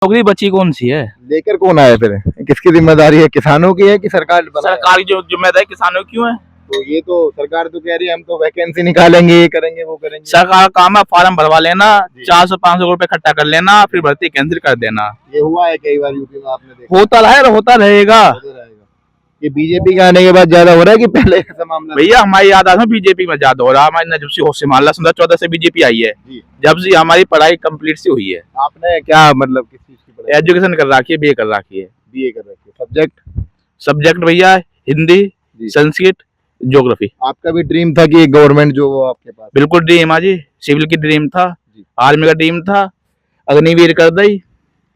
नौकरी बची कौन सी है? लेकर कौन आया फिर? किसकी जिम्मेदारी है, किसानों की है कि सरकार बनाए? सरकार की जो जिम्मेदारी किसानों की क्यों है? तो ये तो सरकार तो कह रही है हम तो वैकेंसी निकालेंगे, ये करेंगे वो करेंगे। सरकार का काम है फॉर्म भरवा लेना, जी। 400-500 रुपए इकट्ठा कर लेना, फिर भर्ती कैंसिल कर देना। ये हुआ है कई बार यूपी में, आपने देखा? होता रहा है और होता रहेगा। होता रहेगा। ये बीजेपी के आने के बाद ज्यादा हो रहा है कि पहले ऐसा मामला? भैया हमारी याद में बीजेपी में ज्यादा हो रहा है। हमारी जब से होश मान ला 2014 से बीजेपी आई है, जी। जब से हमारी पढ़ाई कंप्लीट सी हुई है। आपने क्या मतलब किस चीज की पढ़ाई? एजुकेशन कर रखी है, बीए कर रखी है। बीए कर रखी है। सब्जेक्ट? सब्जेक्ट भैया हिंदी, संस्कृत, ज्योग्राफी। आपका भी ड्रीम था कि गवर्नमेंट जो वो आपके पास? बिल्कुल ड्रीम है जी, सिविल की ड्रीम था, आर्मी का ड्रीम था, अग्निवीर कर दी।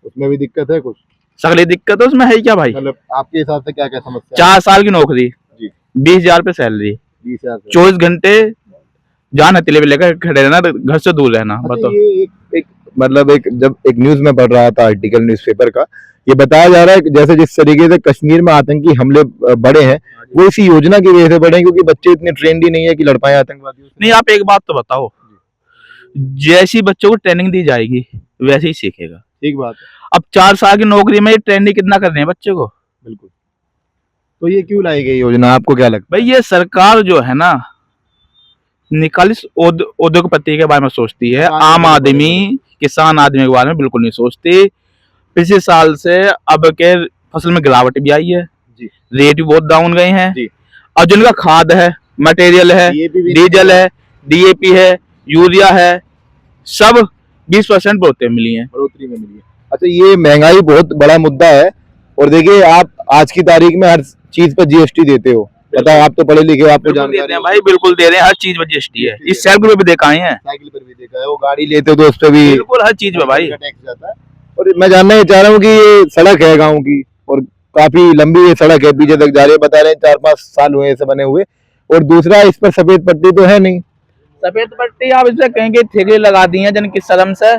उसमें भी दिक्कत है कुछ? सगली दिक्कत है उसमें, है क्या भाई? मतलब आपके हिसाब से क्या क्या समस्या? 4 साल की नौकरी, जी। 20,000 पे सैलरी, 20,000 24 घंटे जान हथेली पे लेकर खड़े रहना, घर से दूर रहना। बताओ। ये एक मतलब जब एक न्यूज में पढ़ रहा था, आर्टिकल न्यूज़पेपर का, ये बताया जा रहा है कि जैसे जिस तरीके से कश्मीर में आतंकी हमले बढ़े हैं, वो इसी योजना की वजह से बढ़े हैं, क्योंकि बच्चे इतने ट्रेंड ही नहीं है कि लड़ पाए आतंकवादियों से। नहीं, आप एक बात तो बताओ, जैसी बच्चों को ट्रेनिंग दी जाएगी वैसे ही सीखेगा। ठीक बात है। अब 4 साल की नौकरी में ट्रेनिंग कितना कर रहे हैं बच्चे को? बिल्कुल। तो ये क्यों लाई गई योजना, आपको क्या लगता भाई ये सरकार जो है ना, निकालिस उद्योगपति के बारे में सोचती है, आम आदमी, किसान आदमी के बारे में बिल्कुल नहीं सोचती। पिछले साल से अब के फसल में गिरावट भी आई है जी। रेट भी बहुत डाउन गए हैं जी। और जिनका खाद है, मटेरियल है, डीजल है, डीएपी है, यूरिया है, सब 20% बढ़ोतरी मिली है। बढ़ोतरी में मिली है। अच्छा, ये महंगाई बहुत बड़ा मुद्दा है। और देखिए, आप आज की तारीख में हर चीज पर जीएसटी देते हो। बताओ, आप तो पढ़े लिखे हो, आपको जानकारी है। भाई बिल्कुल दे रहे हैं, हर चीज पर जीएसटी है। इस साइकिल पे भी देखा है, साइकिल पर भी देखा है, वो गाड़ी लेते हो तो उस पर भी बिल्कुल हर चीज पे भाई टैक्स जाता है। और मैं जानना ये चाह रहा हूँ कि ये सड़क है गाँव की, और काफी लंबी ये सड़क है, पीछे तक जा रही है, बता रहे हैं 4-5 साल हुए ऐसे बने हुए। और दूसरा, इस पर सफेद पट्टी तो है नहीं। सफेद पट्टी आप इससे कहेंगे ठेके लगा दी हैं जन की शर्म से।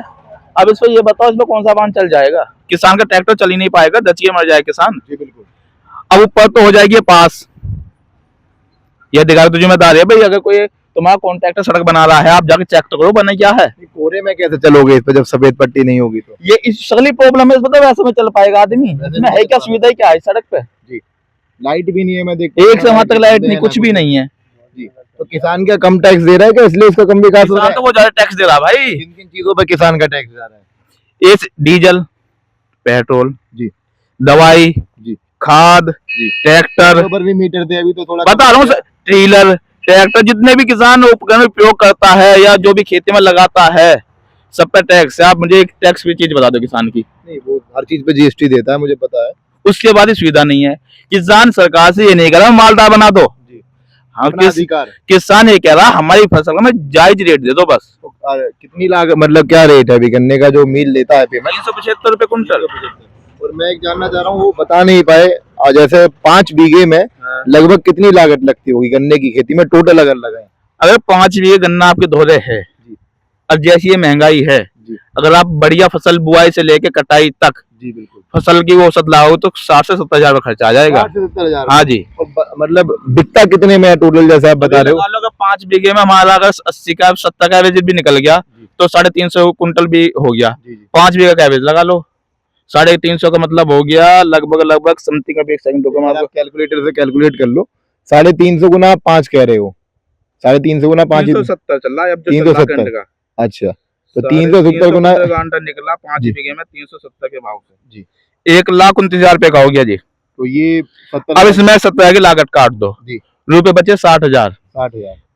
अब इसको ये बताओ, इसमें कौन सा वाहन चल जाएगा? किसान का ट्रैक्टर चल ही नहीं पाएगा, दचिए मर जाए किसान। जी बिल्कुल। अब ऊपर तो हो जाएगी पास, ये अधिकारी तो जिम्मेदार है भाई। अगर कोई तुम्हारा कॉन्ट्रैक्टर सड़क बना रहा है, आप जाके चेक तो करो बना क्या है। कोरे में कैसे चलोगे इस पर जब सफेद पट्टी नहीं होगी? तो ये इस सगली प्रॉब्लम है, इसमें वैसे में चल पाएगा आदमी? इसमें है क्या सुविधा, क्या है सड़क पे? जी। लाइट भी नहीं है, मैं देख एक से वहां तक लाइट नहीं, कुछ भी नहीं है। जी। तो किसान क्या कम टैक्स दे रहा है क्या, इसलिए इसका कम विकास हो रहा है? तो वो ज्यादा टैक्स दे रहा भाई। किन किन चीजों पर किसान का टैक्स जा रहा है? इस डीजल, पेट्रोल जी, दवाई जी, खाद, ट्रैक्टर पर भी मीटर दे अभी तो थोड़ा बता रहा हूँ, ट्रेलर, ट्रैक्टर, जितने भी किसान उपकरण उपयोग करता है या जो भी खेती में लगाता है, सब पे टैक्स है। आप मुझे एक टैक्स फ्री चीज बता दो किसान की। नहीं, वो हर चीज पे जीएसटी देता है, मुझे पता है। उसके बाद ही सुविधा नहीं है। किसान सरकार से ये नहीं कह रहा मालदार बना दो, हाँ, किसान ये कह रहा हमारी फसल में जायज रेट दे दो बस। कितनी लागत, मतलब क्या रेट है अभी गन्ने का जो मिल लेता है पेमेंट? 375 रुपए कुंटल। और मैं एक जानना चाह रहा हूँ, वो बता नहीं पाए, और जैसे 5 बीघे में लगभग कितनी लागत लगती होगी गन्ने की खेती में टोटल अगर लगाए? अगर 5 बीघे गन्ना आपके धोरे है, अब जैसी ये महंगाई है, अगर आप बढ़िया फसल बुआई से लेके कटाई तक जी बिल्कुल फसल की औसत लागो तो 60 से 70 हजार खर्चा आ जाएगा। 60 से 70 हजार? हाँ जी। मतलब बिकता कितने में है टोटल, जैसा आप बता रहे हो? अगर 5 बीघे में हमारा अगर 80 का 70 का एवरेज भी निकल गया तो 350 कुंटल भी हो गया। 5 बीघे का एवरेज लगा लो, 350 का मतलब हो गया लगभग समथिंग। अभी एक सेकंड रुको, मैं कैलकुलेटर से कैलकुलेट कर लो। 350 गुना 5 कह रहे हो, 350 गुना 5 370 चल रहा है अब, 370 का। अच्छा, तो 370 गुना घंटा निकला 5 बीघे में 370 के भाव से जी 1,29,000 रुपए का हो गया जी। तो ये अब इसमें 70 की लागत काट दो जी, रुपए बचे 60,000।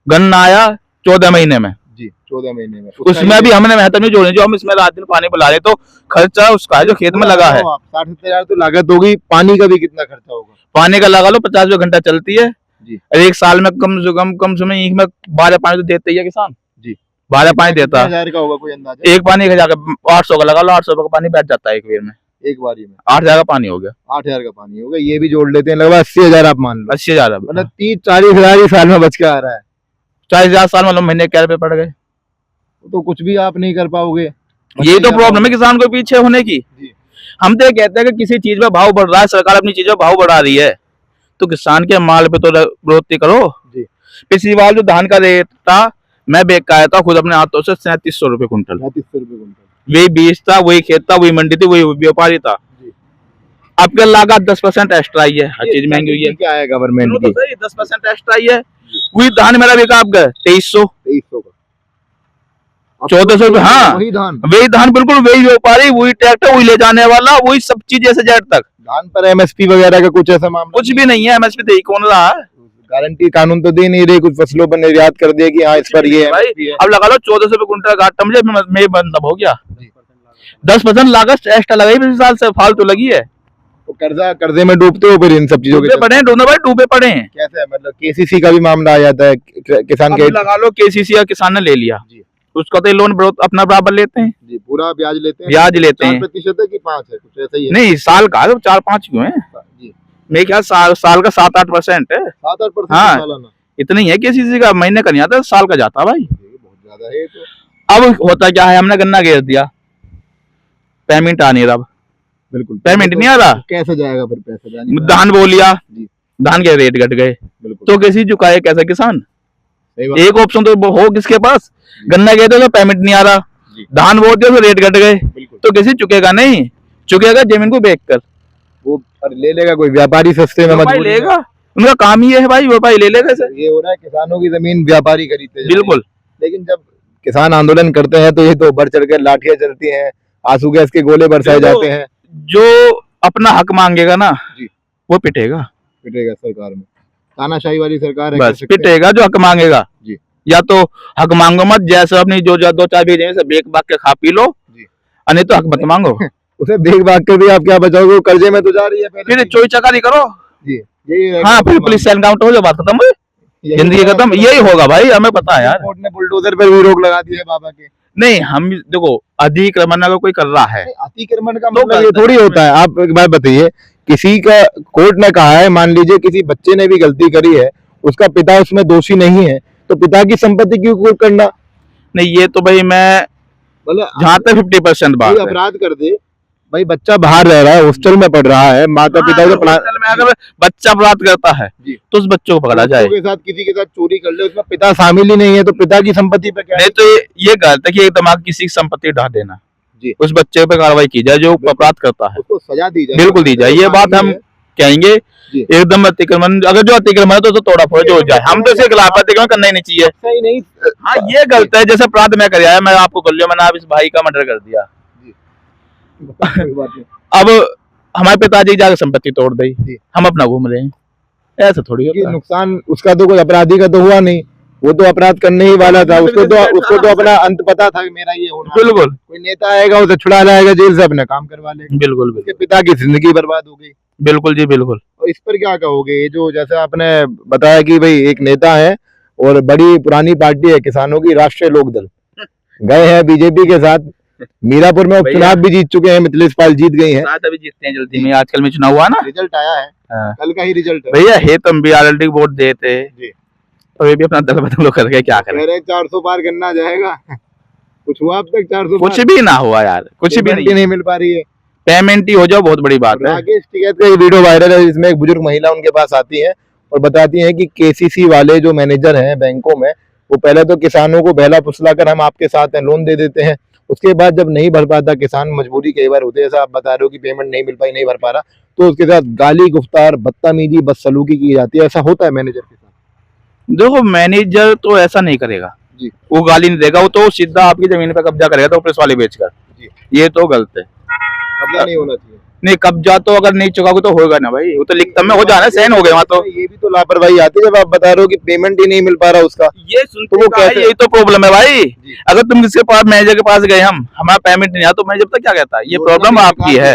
गन्ना आया 14 महीने में जी, 14 महीने में। उसमें भी हमने मेहनत नहीं जोड़ी, जो हम इसमें रात दिन पानी पिला रहे तो खर्चा उसका है जो खेत में लगा है। 60-70 हजार तो लागत होगी, पानी का भी कितना खर्चा होगा? पानी का लगा लो 50 घंटा चलती है जी। एक साल में कम से कम एक में 12 पानी तो देते ही है किसान जी, 12 पानी देता। 1000 का होगा कोई अंदाजा? एक पानी 1000 का 800 का लगा लो, 800 का पानी बैठ जाता है एक बार में, एक बारी में 8,000 का पानी हो गया। 8,000 का पानी होगा, ये भी जोड़ लेते हैं लगभग 80,000 आप मान लो। 80,000 मतलब 30-40 हजार साल में बच के आ रहा है। 40,000 साल मतलब महीने क्या रुपए पड़ गए? तो कुछ भी आप नहीं कर पाओगे। यही तो प्रॉब्लम है किसान को पीछे होने की। हम तो कहते हैं कि किसी चीज में भाव बढ़ रहा है, सरकार अपनी चीजों में भाव बढ़ा रही है, तो किसान के माल पे तो बढ़ोतरी करो जी। पिछली बार जो धान का रेट था, मैं बेच के आया था खुद अपने हाथों से 3700 रुपए कुंटल। 3700 रुपए कुंटल वही बीज था, वही खेत था, वही मंडी थी, वही व्यापारी था। जी। अब क्या लागत 10% एक्स्ट्रा आई है, हर ये चीज महंगी हुई है। क्या है गवर्नमेंट सुनो की? तो सही, 10% एक्स्ट्रा आई है। वही धान मेरा बिका आप गए 2300, 2300 का, 1400 रुपये। हाँ, वही धान। वही धान, बिल्कुल वही व्यापारी, वही ट्रैक्टर, वही ले जाने वाला, वही सब चीज जैसे जेड तक। धान पर एमएसपी वगैरह का कुछ ऐसा मामला? कुछ भी नहीं है, एमएसपी दे ही कौन रहा है? गारंटी कानून तो दे नहीं रहे, कुछ फसलों पर निर्यात कर दिया कि हाँ इस पर ये भाई MSP है। अब लगा लो 1400 रुपये कुंटल घाटा, मुझे मैं मतलब हो गया 10% लागत एक्स्ट्रा लगाई पिछले साल से, फालतू लगी है। तो कर्जे में डूबते हो फिर इन सब चीजों के डूबे पड़े हैं दोनों भाई, डूबे पड़े हैं। कैसे है? मतलब केसीसी का भी मामला आ जाता है, किसान अब के लगा लो केसीसी का किसान ने ले लिया, जी। उसका तो लोन अपना बराबर लेते हैं, जी, पूरा ब्याज लेते हैं। ब्याज लेते हैं। 4% है कि 5 है, कुछ ऐसा ही है। नहीं साल का 4-5 क्यों है, जी, मेरे ख्याल साल का 7-8% है। 7-8% हाँ। सालाना। इतना ही है केसीसी का, महीने का नहीं आता, साल का जाता भाई। ये बहुत ज्यादा है ये तो। अब होता क्या है, हमने गन्ना घेर दिया, पेमेंट आ नहीं रहा, बिल्कुल पेमेंट नहीं आ रहा, कैसे जाएगा फिर पैसा? जाने का। धान बो लिया, जी। धान के रेट घट गए, बिल्कुल तो कैसे चुकाए कैसा किसान? सही बात। एक ऑप्शन तो हो किसके पास, गन्ना गए तो पेमेंट नहीं आ रहा, जी। धान बो दिया तो रेट घट गए, बिल्कुल तो कैसे चुकेगा? नहीं चुकेगा जमीन को बेच कर, वो पर ले लेगा कोई व्यापारी सस्ते में, व्यापारी मजबूरी में। लेगा, उनका काम ही है भाई, व्यापारी ले लेगा ऐसे। ये हो रहा है, किसानों की जमीन व्यापारी खरीदते जा रहे हैं। बिल्कुल। लेकिन जब किसान आंदोलन करते हैं तो ये तो बढ़ चढ़ कर लाठियां चलती हैं, आंसू गैस के गोले बरसाए देखो, जाते हैं। जो अपना हक मांगेगा ना जी। वो पिटेगा, पिटेगा सरकार में, तानाशाही वाली सरकार है, बस कह सकते हैं। पिटेगा जो हक मांगेगा। जी। या तो हक मांगो मत, जैसे अपनी जो 2-4 बीज है बेच बाग के खा पी लो, जी। और नहीं तो हक मत मांगो। उसे देख भाग कर भी आप क्या बचाओगे, वो कर्जे में तो जा रही है पहले फिर से। चोरी चकारी करो, जी, यही है। हाँ फिर पुलिस से एनकाउंटर हो जाए, बात खत्म हुई, जिंदगी खत्म, यही होगा भाई, हमें पता है यार। कोर्ट ने बुलडोजर पर भी रोक लगा दी है बाबा के। नहीं हम देखो, अतिक्रमण अगर कोई कर रहा है अतिक्रमण का तो मतलब ये गलत है। थोड़ी होता है। आप एक बात बताइए, किसी का कोर्ट ने कहा है, मान लीजिए किसी बच्चे ने भी गलती करी है, उसका पिता उसमें दोषी नहीं है, तो पिता की संपत्ति क्यों करना? नहीं ये तो भाई मैं मतलब जहाँ तक 50% बात कोई है। अपराध कर दे, भाई बच्चा बाहर रह रहा है, हॉस्टल में पढ़ रहा है, माता पिता हाँ, को पढ़ा, हॉस्टल में अगर बच्चा अपराध करता है जी। तो उस बच्चे को पकड़ा जाए। के साथ किसी के साथ चोरी कर ले, उसमें पिता शामिल ही नहीं है, तो पिता की संपत्ति पे क्या है? नहीं तो ये गलत है कि एक दिमाग किसी की संपत्ति ढा देना, जी। उस बच्चे पे कार्रवाई की जाए जो अपराध करता है, उसको सजा दी जाए, बिल्कुल दी जाए, ये बात हम कहेंगे। जी। एकदम अतिक्रमण, अगर जो अतिक्रमण है तो तोड़ा फोड़ जो हो जाए, हम तो इसके खिलाफ अतिक्रमण करना ही नहीं चाहिए। सही नहीं। हाँ ये गलत है, जैसे अपराध मैं कर आया, मैं आपको कर लिया, मैंने आप इस भाई का मर्डर कर दिया, कोई बात नहीं। अब हमारे पिताजी जाकर संपत्ति तोड़ दी, जी। हम अपना घूम रहे हैं, ऐसा थोड़ी कि होता है। नुकसान उसका तो कोई अपराधी का तो हुआ नहीं, वो तो अपराध करने ही वाला था, उसको तो अपना अंत पता था कि मेरा ये होना है। बिल्कुल कोई नेता आएगा उसे छुड़ा लाएगा जेल से, अपना काम करवा लेगा, बिल्कुल उसके पिता की जिंदगी बर्बाद हो गई। बिल्कुल जी बिल्कुल। और इस पर क्या कहोगे? ये जो जैसे आपने बताया कि भाई एक नेता है और बड़ी पुरानी पार्टी है किसानों की, राष्ट्रीय लोकदल, गए हैं बीजेपी के साथ, मीरापुर में उपचुनाव भी जीत चुके हैं, मिथिलेश पाल जीत गई हैं। शायद अभी जीतते हैं जल्दी में, आजकल में चुनाव हुआ ना, रिजल्ट आया है, हाँ। कल का ही रिजल्ट है भैया है तुम भी आरएलडी वोट देते जी। तो ये भी अपना दल बदल लो करके क्या कह करें, रहे 400 पार करना जाएगा। कुछ हुआ अब तक? 400 कुछ भी ना हुआ यार, कुछ भी नहीं मिल पा रही है। पेमेंट ही हो जाओ, बहुत बड़ी बात है। राकेश टिकैत का ये वीडियो वायरल है, जिसमें एक बुजुर्ग महिला उनके पास आती है और बताती है कि केसीसी वाले जो मैनेजर हैं बैंकों में, वो पहले तो किसानों को बहला फुसलाकर हम आपके साथ हैं लोन दे देते हैं, उसके बाद जब नहीं भर पाता किसान, मजबूरी कई बार होती है, जैसा आप बता रहे हो कि पेमेंट नहीं मिल पाई, नहीं भर पा रहा, तो उसके साथ गाली गुफ्तार, बदतमीजी, बदसलूकी की जाती है। ऐसा होता है मैनेजर के साथ? देखो मैनेजर तो ऐसा नहीं करेगा जी। वो गाली नहीं देगा, वो तो सीधा आपकी जमीन पे कब्जा करेगा तो प्रेस वाले बेचकर, ये तो गलत है। कब्जा नहीं होना चाहिए। नहीं कब्जा तो अगर नहीं चुकाओगे तो होगा ना भाई, वो तो लिखता में हो जाना, सहन हो गया वहाँ तो। ये भी तो लापरवाही आती है जब आप बता रहे हो कि पेमेंट ही नहीं मिल पा रहा उसका, ये सुनते तो वो कैसे? यही तो प्रॉब्लम है भाई। अगर तुम किसके पास मैनेजर के पास गए, हम हमारा पेमेंट नहीं आया तो मैनेजर तक क्या कहता है, ये प्रॉब्लम आपकी है,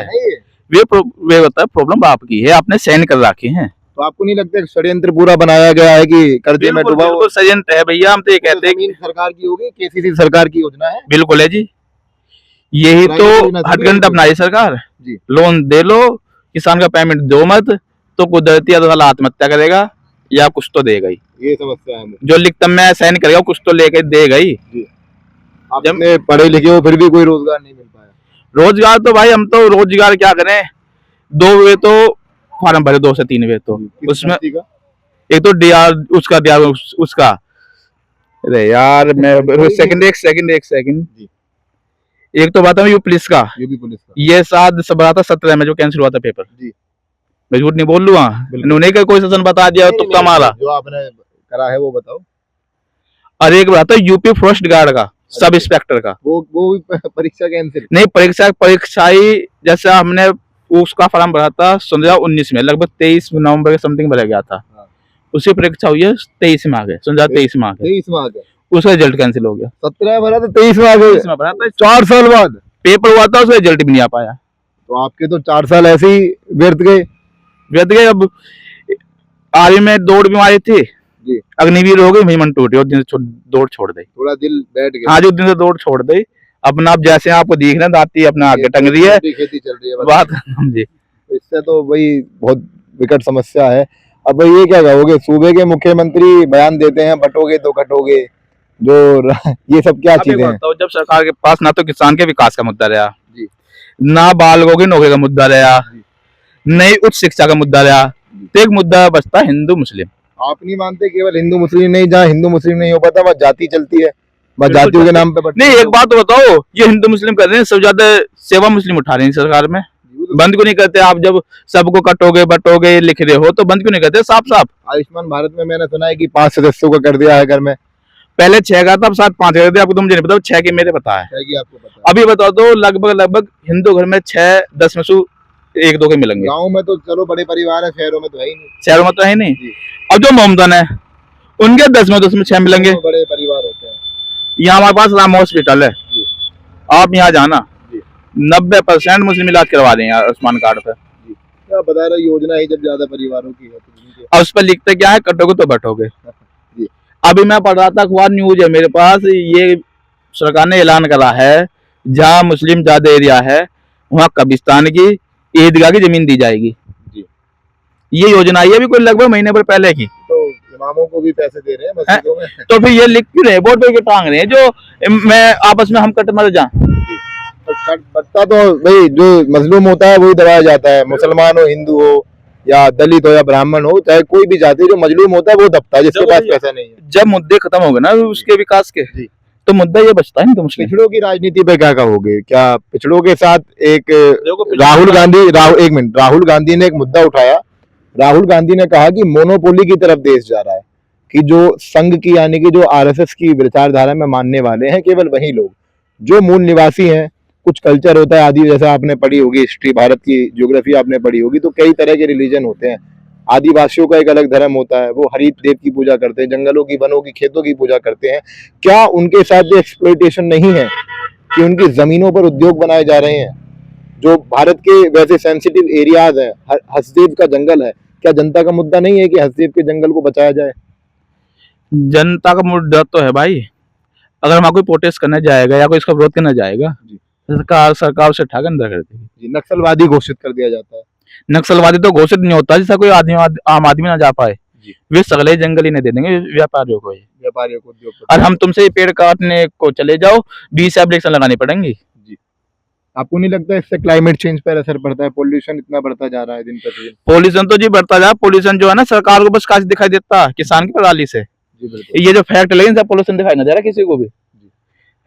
वे होता है प्रॉब्लम आपकी है, आपने साइन कर रखे हैं। तो आपको नहीं लगता षड्यंत्र पूरा बनाया गया है कि कर्जे में डूबा? बिल्कुल षड्यंत्र है भैया, हम तो ये कहते हैं जमीन सरकार की होगी, केसीसी सरकार की योजना है। बिल्कुल है जी, यही तो हथगंड अपनाई सरकार, जी। लोन दे लो, किसान का पेमेंट दो मत, तो कुदरती अदालत आत्महत्या करेगा या कुछ तो देगा ही, ये समस्या है। जो लिखता में साइन करेगा कुछ तो लेके देगा ही। जब पढ़े लिखे हो फिर भी कोई रोजगार नहीं मिल पाया। रोजगार तो भाई हम तो रोजगार क्या करें, 2 वे तो फॉर्म भरे, 2 से 3 वे तो उसमें, एक तो डीआर उसका, अरे यार मैं एक सेकंड एक तो बात है यूपी पुलिस का, यूपी पुलिस का। ये शायद सब रहा था 17 में जो कैंसिल हुआ था पेपर जी। मैं झूठ नहीं बोल लूँ, उन्होंने का कोई सेशन बता दिया नहीं, तुक्का नहीं, मारा। जो आपने करा है वो बताओ। और एक बात है यूपी फॉरेस्ट गार्ड का, सब इंस्पेक्टर का, वो भी परीक्षा कैंसिल। नहीं परीक्षा ही जैसे हमने उसका फॉर्म भरा था 2019 में, लगभग 23 नवंबर के समथिंग भरा गया था, उसी परीक्षा हुई है 23 में आ गए, 23 में आ गए, 23 में आ गए, उसका रिजल्ट कैंसिल हो गया। 17 भरा था 23 में आ गए, 23 में भरा था, 4 साल बाद पेपर हुआ था उसका रिजल्ट भी नहीं आ पाया। तो आपके तो 4 साल ऐसे ही व्यर्थ गए। अब आर्मी में दौड़ बीमारी थी जी। अग्निवीर हो गई, वही मन टूटे, उस दिन से दौड़ छोड़ दी, थोड़ा दिल बैठ गया। आज उस दिन से दौड़ छोड़ दी। अपना आप जैसे आपको दिख रहे हैं दाती अपना आगे टंग रही है, खेती चल रही है बात जी। इससे तो वही बहुत विकट समस्या है। अब भाई ये क्या कहोगे, सूबे के मुख्यमंत्री बयान देते हैं बटोगे तो कटोगे, जो ये सब क्या चीजें हैं? जब सरकार के पास ना तो किसान के विकास का मुद्दा रहा जी, ना बालकों की नौकरी का मुद्दा रहा, नहीं उच्च शिक्षा का मुद्दा रहा, तो एक मुद्दा बचता हिंदू मुस्लिम। आप नहीं मानते केवल हिंदू मुस्लिम नहीं, जहाँ हिंदू मुस्लिम नहीं हो पाता वहाँ जाति चलती है, बस जातियों के नाम पे नहीं एक बात तो बताओ, ये हिंदू मुस्लिम कर रहे हैं, सब ज्यादा सेवा मुस्लिम उठा रहे हैं सरकार में, बंद क्यों नहीं करते? आप जब सबको कटोगे बटोगे लिख रहे हो तो बंद क्यों नहीं करते साफ साफ? आयुष्मान भारत में मैंने सुना है कि 5 सदस्यों का कर दिया है घर में, पहले 6 का था, अब 7 5 कर दिया। आपको तो मुझे नहीं पता, 6 के मेरे पता है, आपको पता है। अभी बताओ तो लगभग हिंदू घर में 6-10 में से 1-2 के मिलेंगे। गाँव में तो चलो बड़े परिवार है, शहरों में तो है ही नहीं। शहरों में तो है नहीं। अब जो मोमदन है उनके 10 में 6 मिलेंगे। बड़े परिवार होते हैं। यहाँ हमारे पास राम हॉस्पिटल है, आप यहाँ जाना 90% मुस्लिम इलाज करवा रहे हैं आयुष्मान कार्ड पे। क्या बता रहे, योजना ही जब ज्यादा परिवारों की है तो और उस पर लिखते क्या है, कटोगे तो बटोगे। अभी मैं पढ़ रहा था अखबार, न्यूज है मेरे पास, ये सरकार ने ऐलान करा है जहाँ मुस्लिम ज्यादा एरिया है वहाँ कब्रिस्तान की ईदगाह की जमीन दी जाएगी। ये योजना आई है अभी कोई लगभग महीने भर पहले की। तो इमामों को भी पैसे दे रहे हैं मस्जिदों में, तो फिर ये लिख क्यों रहे, बोर्ड पे टांग रहे हैं जो मैं आपस में हम कट मर जाए। बट्टा तो भाई जो मजलूम होता है वही दबाया जाता है, मुसलमान हो, हिंदू हो या दलित हो या ब्राह्मण हो, चाहे कोई भी जाति, जो मजलूम होता है वो दबता है जिसके पास पैसा नहीं है। जब मुद्दे खत्म हो गए ना उसके विकास के, तो मुद्दा ये बचता है। तो पिछड़ों की राजनीति पे क्या कहोगे? क्या पिछड़ों के साथ एक राहुल गांधी ने एक मुद्दा उठाया। राहुल गांधी ने कहा कि मोनोपोली की तरफ देश जा रहा है, कि जो संघ की यानी कि जो आरएसएस की विचारधारा में मानने वाले हैं केवल वही लोग, जो मूल निवासी हैं, कुछ कल्चर होता है आदि, जैसा आपने पढ़ी होगी हिस्ट्री, भारत की ज्योग्राफी आपने पढ़ी होगी, तो कई तरह के रिलीजन होते हैं। आदिवासियों का एक अलग धर्म होता है, वो हरित देव की पूजा करते हैं, जंगलों की, वनों की, खेतों की पूजा करते हैं। क्या उनके साथ जो एक्सप्लॉयटेशन नहीं है कि उनकी जमीनों पर उद्योग बनाए जा रहे हैं, जो भारत के वैसे सेंसिटिव एरियाज हैं, हसदेव का जंगल है, क्या जनता का मुद्दा नहीं है कि हसदेव के जंगल को बचाया जाए? जनता का मुद्दा तो है भाई, अगर वहां कोई प्रोटेस्ट करने जाएगा या कोई इसका विरोध करने जाएगा, सरकार उसे उठा के अंदर कर देगी। नक्सलवादी घोषित कर दिया जाता है। नक्सलवादी तो घोषित नहीं होता जिसका कोई आम आदमी ना जा पाए, वे सगले जंगल ही नहीं दे देंगे व्यापारियों को, और हम तुमसे पेड़ काटने को चले जाओ 20 एप्लीकेशन लगानी पड़ेंगी। आपको नहीं लगता इससे क्लाइमेट चेंज पर असर पड़ता है? पोल्यूशन इतना बढ़ता जा रहा है दिन प्रतिदिन। पोल्यूशन तो जी बढ़ता जा, पोल्यूशन जो है ना सरकार को बस काश दिखाई देता है किसान की प्रणाली से। ये जो फैक्ट्री लगी पोल्यूशन दिखाई नहीं दे रहा किसी को भी।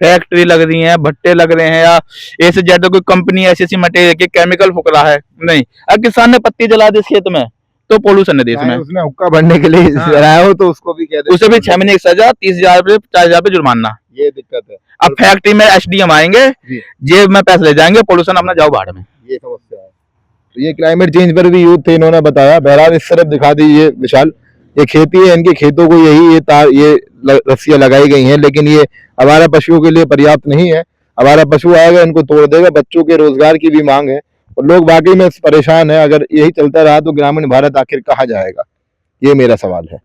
फैक्ट्री लग रही है, भट्टे लग रहे हैं, या ऐसे ज्यादा कोई कंपनी ऐसी मटेरियल के केमिकल फूक रहा है नहीं। अब किसान ने पत्ती जला दी खेत में तो पोल्यूशन है देश में। उसने हुक्का भरने के लिए जलाया हो तो उसको भी कहते, उसे भी 6 महीने की सजा, 30,000 रुपये 40,000 रुपये जुर्माना। ये दिक्कत है। अब फैक्ट्री में एसडीएम आएंगे, जेब में पैसे ले जाएंगे, पोल्यूशन अपना जाओ बाहर में। ये समस्या है। तो ये क्लाइमेट चेंज पर भी यूथ थे, इन्होंने बताया। बहरहाल इस तरफ दिखा दीजिए विशाल, ये खेती है, इनके खेतों को ये रस्सियां लगाई गई हैं, लेकिन ये आवारा पशुओं के लिए पर्याप्त नहीं है। आवारा पशु आएगा इनको तोड़ देगा, बच्चों के रोजगार की भी मांग है और लोग वाकई में परेशान है। अगर यही चलता रहा तो ग्रामीण भारत आखिर कहाँ जाएगा, ये मेरा सवाल है।